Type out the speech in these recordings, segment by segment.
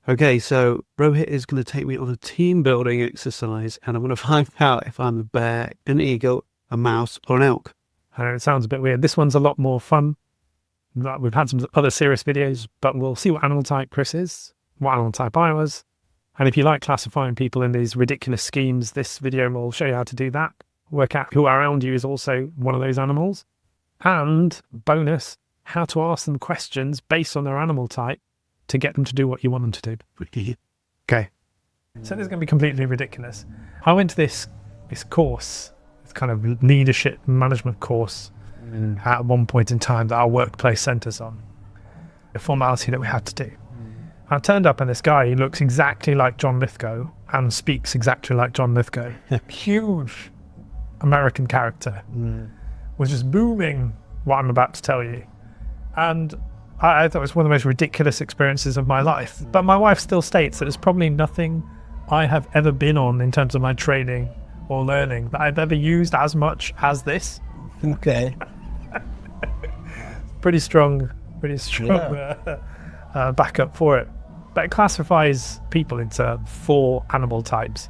Okay, so Rohit is going to take me on a team building exercise, and I'm going to find out if I'm a bear, an eagle, a mouse, or an elk. I know it sounds a bit weird. This one's a lot more fun. We've had some other serious videos, but we'll see what animal type Chris is, what animal type I was. And if you like classifying people in these ridiculous schemes, this video will show you how to do that. Work out who around you is also one of those animals. And bonus, how to ask them questions based on their animal type to get them to do what you want them to do. Okay. So this is going to be completely ridiculous. I went to this course, this kind of leadership management course at one point in time that our workplace centers on. A formality that we had to do. I turned up and this guy, he looks exactly like John Lithgow and speaks exactly like John Lithgow. Huge American character. Was just booming what I'm about to tell you. And I thought it was one of the most ridiculous experiences of my life. But my wife still states that there's probably nothing I have ever been on in terms of my training or learning that I've ever used as much as this. Okay. Pretty strong backup for it. But it classifies people into 4 animal types.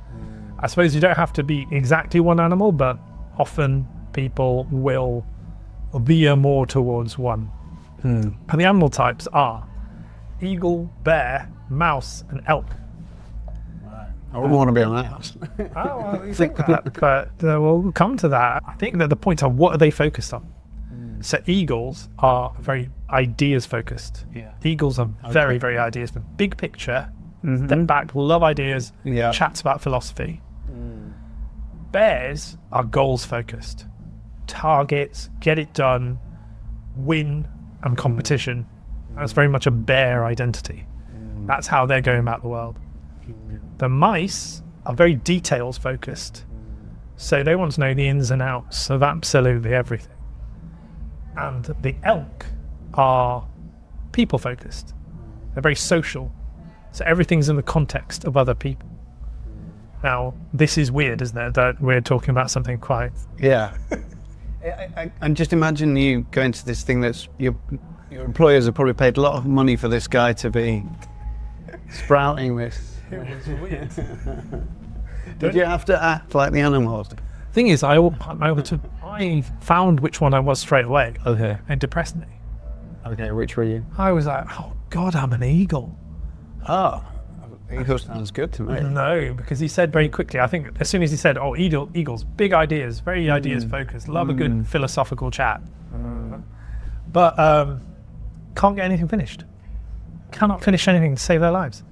I suppose you don't have to be exactly one animal, but often people will veer more towards one. And the animal types are eagle, bear, mouse, and elk. I wouldn't want to be a mouse. Oh, well, you think that, but we'll come to that. I think that the points are, what are they focused on? So eagles are very ideas focused. Yeah. Eagles are very, very ideas, but big picture, step back, love ideas, chats about philosophy. Bears are goals focused. Targets, get it done, win, and competition. That's very much a bear identity. That's how they're going about the world. The mice are very details focused. So they want to know the ins and outs of absolutely everything. And the elk are people focused. They're very social. So everything's in the context of other people. Now, this is weird, isn't it? That we're talking about something quite... Yeah. And just imagine you going to this thing that's... Your employers have probably paid a lot of money for this guy to be sprouting this. It was weird. Did you have to act like the animals? Thing is, I found which one I was straight away. Okay. It depressed me. Okay, which were you? I was like, oh God, I'm an eagle. Oh, eagle sounds good to me. No, because he said very quickly, I think as soon as he said, oh, eagles, big ideas, very ideas focused, love a good philosophical chat. But can't get anything finished. Cannot finish anything to save their lives.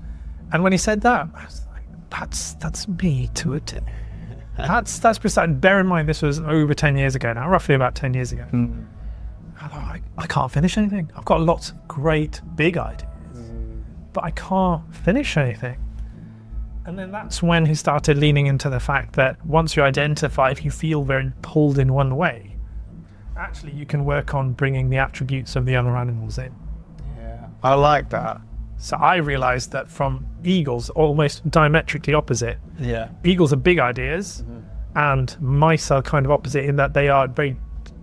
And when he said that, I was like, that's me to a T. That's precise. Bear in mind, this was over 10 years ago now, roughly about 10 years ago. I can't finish anything. I've got lots of great big ideas, but I can't finish anything. And then that's when he started leaning into the fact that once you identify, if you feel very pulled in one way, actually you can work on bringing the attributes of the other animals in. Yeah, I like that. So I realized that from eagles, almost diametrically opposite. Yeah. Eagles are big ideas, and mice are kind of opposite in that they are very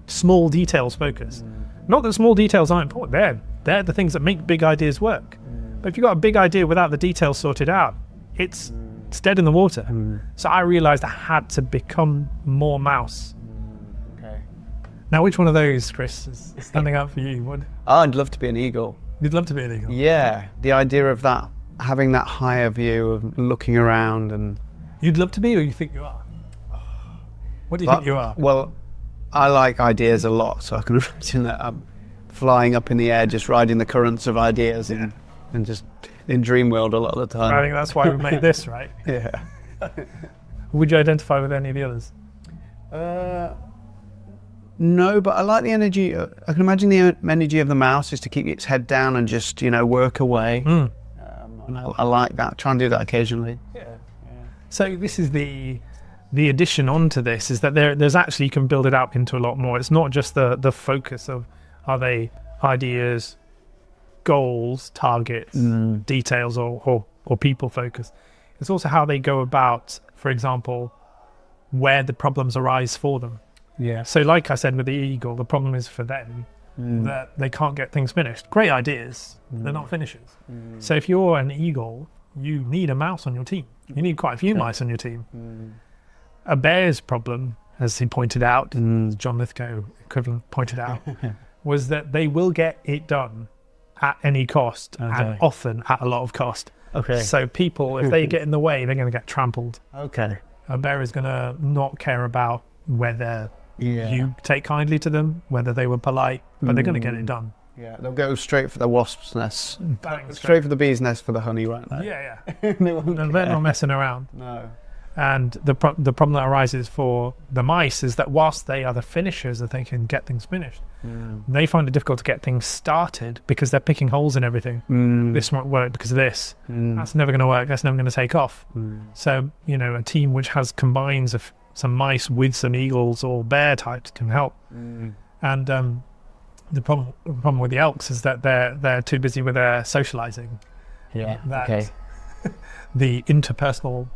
small details focused. Not that small details aren't important. They're the things that make big ideas work. But if you've got a big idea without the details sorted out, it's dead in the water. So I realized I had to become more mouse. Okay. Now, which one of those, Chris, is standing out for you? What? I'd love to be an eagle. You'd love to be an eagle. Yeah, the idea of that, having that higher view of looking around and... You'd love to be, or you think you are? What do you think you are? Well, I like ideas a lot, so I can imagine that I'm flying up in the air, just riding the currents of ideas and just in dream world a lot of the time. I think that's why we made this, right? Yeah. Would you identify with any of the others? No, but I like the energy. I can imagine the energy of the mouse is to keep its head down and just, work away. And I like that. Try and do that occasionally. Yeah. So this is the addition onto this is that there's actually, you can build it out into a lot more. It's not just the focus of, are they ideas, goals, targets, details, or people focused. It's also how they go about, for example, where the problems arise for them. Yeah. So like I said with the eagle, the problem is for them. that they can't get things finished. Great ideas, they're not finishers. So if you're an eagle, you need a mouse on your team. You need quite a few mice on your team. A bear's problem, as he pointed out, and John Lithgow equivalent pointed out, was that they will get it done at any cost, and often at a lot of cost. So people, if they get in the way, they're going to get trampled. A bear is going to not care about whether you take kindly to them, whether they were polite, but they're going to get it done. Yeah, they'll go straight for the wasp's nest. Bang, Straight for the bee's nest for the honey, right there. Yeah. And they're not messing around. No. And the problem that arises for the mice is that whilst they are the finishers, that they can get things finished, they find it difficult to get things started because they're picking holes in everything. This won't work because of this. That's never going to work. That's never going to take off. So, a team which combines of some mice with some eagles or bear types can help. And the problem with the elks is that they're too busy with their socializing. The interpersonal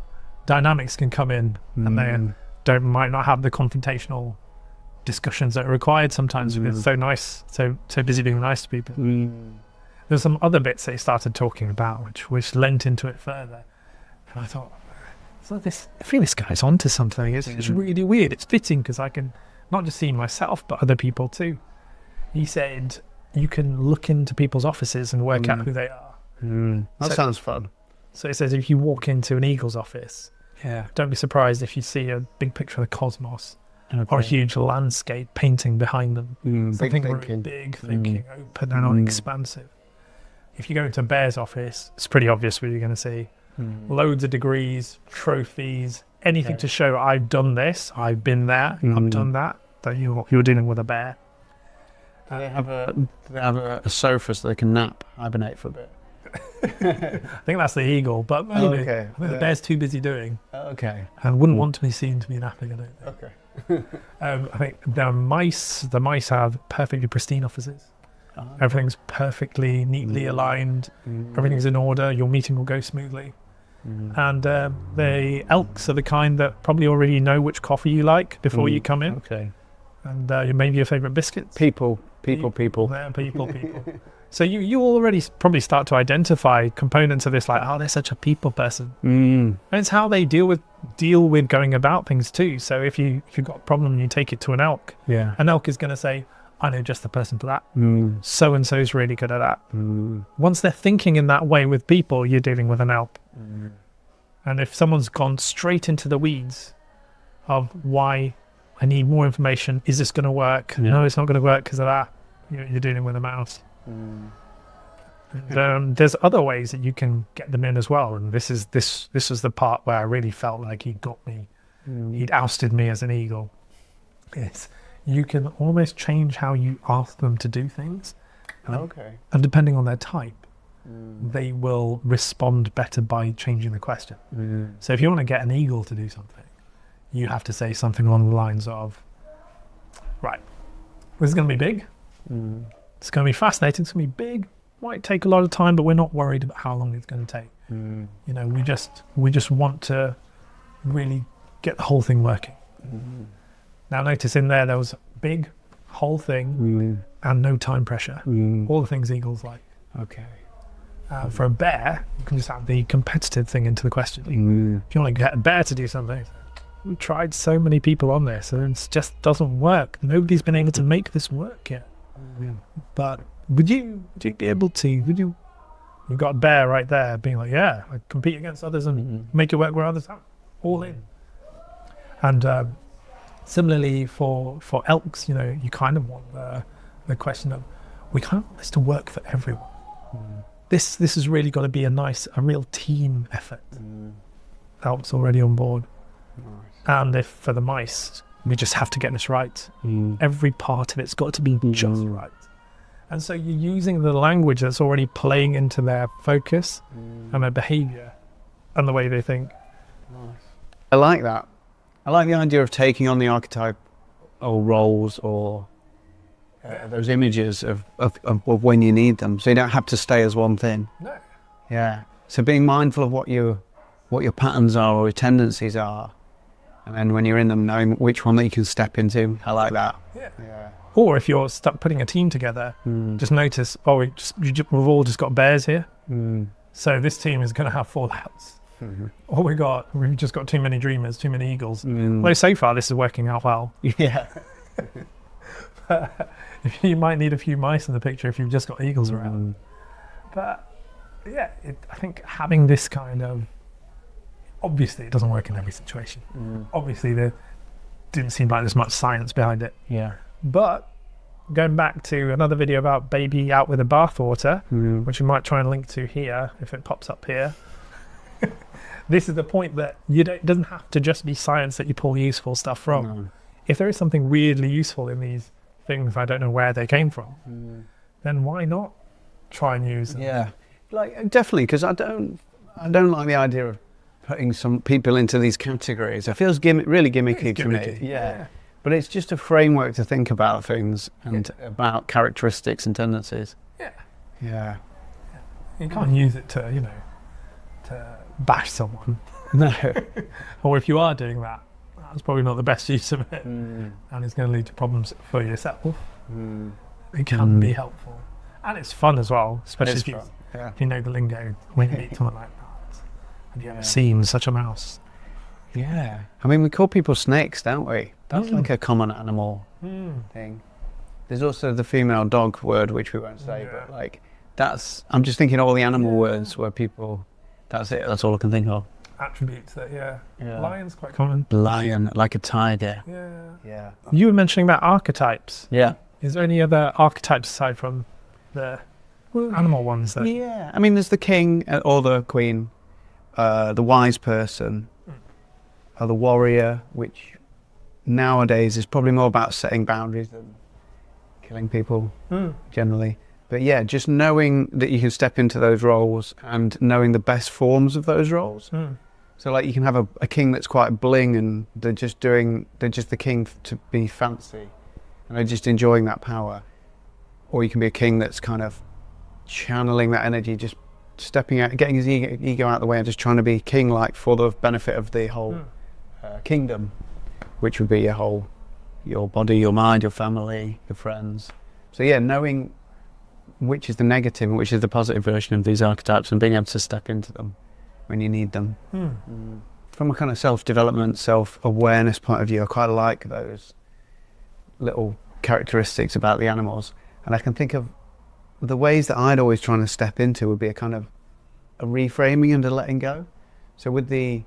dynamics can come in, and they might not have the confrontational discussions that are required sometimes. It's so nice, so busy being nice to people. There's some other bits they started talking about which lent into it further, and I thought, I feel this guy's onto something. It's really weird. It's fitting because I can not just see myself but other people too. He said you can look into people's offices and work out who they are. That sounds fun. So it says if you walk into an eagle's office, don't be surprised if you see a big picture of the cosmos or a huge landscape painting behind them. Something really big, thinking, open and not expansive. If you go into a bear's office, it's pretty obvious what you're going to see. Loads of degrees, trophies, anything to show I've done this, I've been there, I've done that. That you're dealing with a bear. Do they have a sofa so they can hibernate for a bit? I think that's the eagle, but maybe. I think the bear's too busy doing. And wouldn't want to be seen to be napping, I don't think. I think the mice have perfectly pristine offices. Everything's perfectly, neatly aligned. Everything's in order. Your meeting will go smoothly. And the elks are the kind that probably already know which coffee you like before you come in. And maybe your favourite biscuits. People. Yeah, people. So you already probably start to identify components of this, like, they're such a people person. And it's how they deal with going about things too. So if you've got a problem and you take it to an elk, an elk is going to say, I know just the person for that. So and so is really good at that. Once they're thinking in that way with people, you're dealing with an elk. And if someone's gone straight into the weeds of why I need more information, is this going to work? No, it's not going to work because of that. You're dealing with a mouse. There's other ways that you can get them in as well, and this is the part where I really felt like he got me. He'd ousted me as an eagle. Yes, you can almost change how you ask them to do things. And depending on their type, they will respond better by changing the question. So if you want to get an eagle to do something, you have to say something along the lines of, right, this is going to be big. It's going to be fascinating. It's going to be big. Might take a lot of time, but we're not worried about how long it's going to take. We just want to really get the whole thing working. Now notice in there was a big whole thing and no time pressure. All the things eagles like. For a bear, you can just add the competitive thing into the question. If you want to get a bear to do something, we tried so many people on this and it just doesn't work. Nobody's been able to make this work yet. But would you be able to? You've got a bear right there being like, I compete against others and make it work where others aren't. All in. And similarly for elks, you kind of want the question of, we kind of want this to work for everyone. This has really got to be a real team effort. Elks already on board. And if for the mice, we just have to get this right. Every part of it's got to be just right. And so you're using the language that's already playing into their focus and their behaviour and the way they think. I like that. I like the idea of taking on the archetype or roles or those images of when you need them, so you don't have to stay as one thing. No. Yeah. So being mindful of what your patterns are or your tendencies are, And then when you're in them, knowing which one that you can step into. I like that. Yeah. Or if you're stuck putting a team together, just notice, we've all just got bears here. So this team is going to have fallouts. Or we've just got too many dreamers, too many eagles. Well, so far this is working out well. Yeah. You might need a few mice in the picture if you've just got eagles around. But yeah, I think having this kind of, obviously it doesn't work in every situation. Obviously there didn't seem like there's much science behind it. Yeah. But going back to another video about baby out with the bathwater, which we might try and link to here if it pops up here. This is the point that it doesn't have to just be science that you pull useful stuff from. No. If there is something weirdly useful in these things, I don't know where they came from, then why not try and use them? Yeah, like definitely, because I don't like the idea of putting some people into these categories. It feels really gimmicky to me. Yeah. But it's just a framework to think about things and about characteristics and tendencies. Yeah. You can't use it to, to bash someone. No. Or if you are doing that, that's probably not the best use of it. And it's going to lead to problems for yourself. It can be helpful. And it's fun as well, especially if you know the lingo when you meet someone like that. Have you ever seen such a mouse? Yeah. I mean, we call people snakes, don't we? That's like a common animal thing. There's also the female dog word, which we won't say, but like I'm just thinking all the animal words where people, that's it, that's all I can think of. Attributes that, Lion's quite common. Lion, like a tiger. Yeah. You were mentioning about archetypes. Yeah. Is there any other archetypes aside from the animal ones? Yeah. I mean, there's the king or the queen, the wise person, or the warrior, which nowadays is probably more about setting boundaries than killing people generally. But yeah, just knowing that you can step into those roles and knowing the best forms of those roles. So like you can have a king that's quite bling and they're just the king to be fancy and they're just enjoying that power. Or you can be a king that's kind of channeling that energy, just stepping out, getting his ego out of the way and just trying to be king-like for the benefit of the whole kingdom, which would be your body, your mind, your family, your friends. So yeah, knowing which is the negative and which is the positive version of these archetypes and being able to step into them when you need them. From a kind of self-development, self-awareness point of view, I quite like those little characteristics about the animals. And I can think of the ways that I'd always try to step into would be a kind of a reframing and a letting go. So with the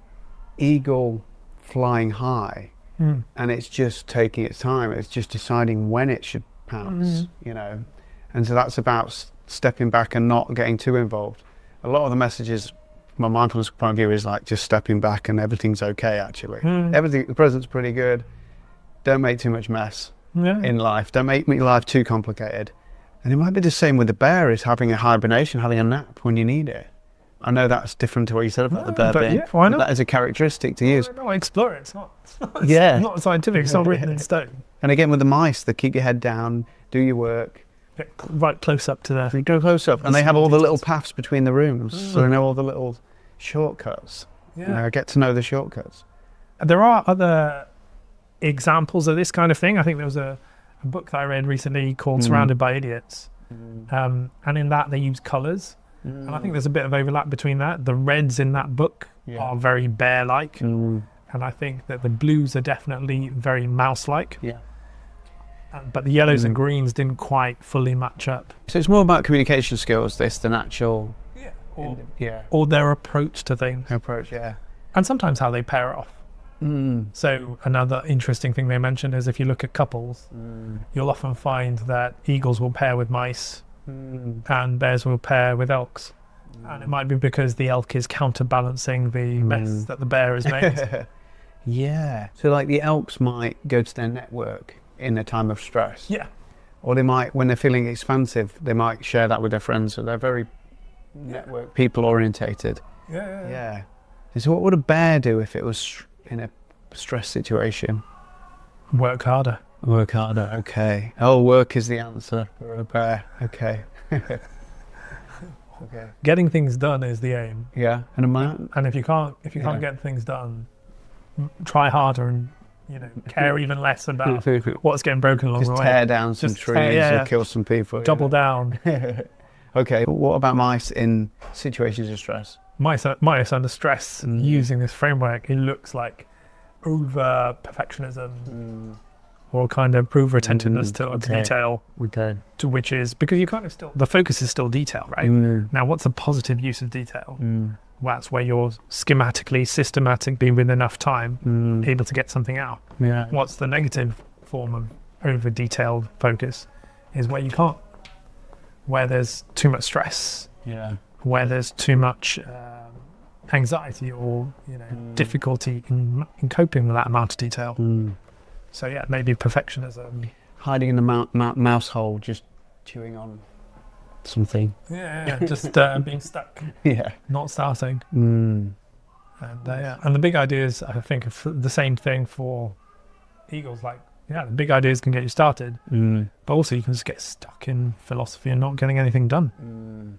eagle flying high, and it's just taking its time, it's just deciding when it should pounce, and so that's about stepping back and not getting too involved. A lot of the messages from a mindfulness point of view is like just stepping back and everything's okay actually. The present's pretty good. Don't make too much mess in life. Don't make life too complicated. And it might be the same with the bear, is having a hibernation, having a nap when you need it. I know that's different to what you said about the bear bit. Yeah, why not? That is a characteristic to use. No, explore it. It's not scientific. It's not written in stone. And again with the mice, they keep your head down, do your work. Get right close up to the... You go close up, and they have all the little paths between the rooms, so they know all the little shortcuts. Get to know the shortcuts. There are other examples of this kind of thing. I think there was a book that I read recently called Surrounded by Idiots. And in that they use colours. And I think there's a bit of overlap between that. The reds in that book are very bear-like. And I think that the blues are definitely very mouse-like. But the yellows and greens didn't quite fully match up. So it's more about communication skills, than actual... Or their approach to things. And sometimes how they pair off. So another interesting thing they mentioned is if you look at couples, you'll often find that eagles will pair with mice and bears will pair with elks. And it might be because the elk is counterbalancing the mess that the bear has made. So like the elks might go to their network in a time of stress. Or they might, when they're feeling expansive, they might share that with their friends. So they're very network, people orientated. And so what would a bear do if it was in a stress situation? Work harder. Okay. Oh, work is the answer for a bear. Okay. Getting things done is the aim. And a man. And if you can't get things done, try harder and care even less about what's getting broken along Just the way. tear down some trees or kill some people. Double down. Okay, what about mice in situations of stress? Mice under stress and using this framework, it looks like over perfectionism or kind of over attentiveness to detail, to which is because you kind of still, the focus is still detail, right? Now, what's a positive use of detail? Well, that's where you're schematically, systematically, with enough time, able to get something out. Yeah. What's the negative form of over detailed focus is where you can't, where there's too much stress, where there's too much anxiety or difficulty in coping with that amount of detail. So yeah, maybe perfectionism. Hiding in the mouse hole, just chewing on something. Just being stuck. Not starting. Mm. And the big ideas, I think, are the same thing for eagles. Like, the big ideas can get you started, but also you can just get stuck in philosophy and not getting anything done.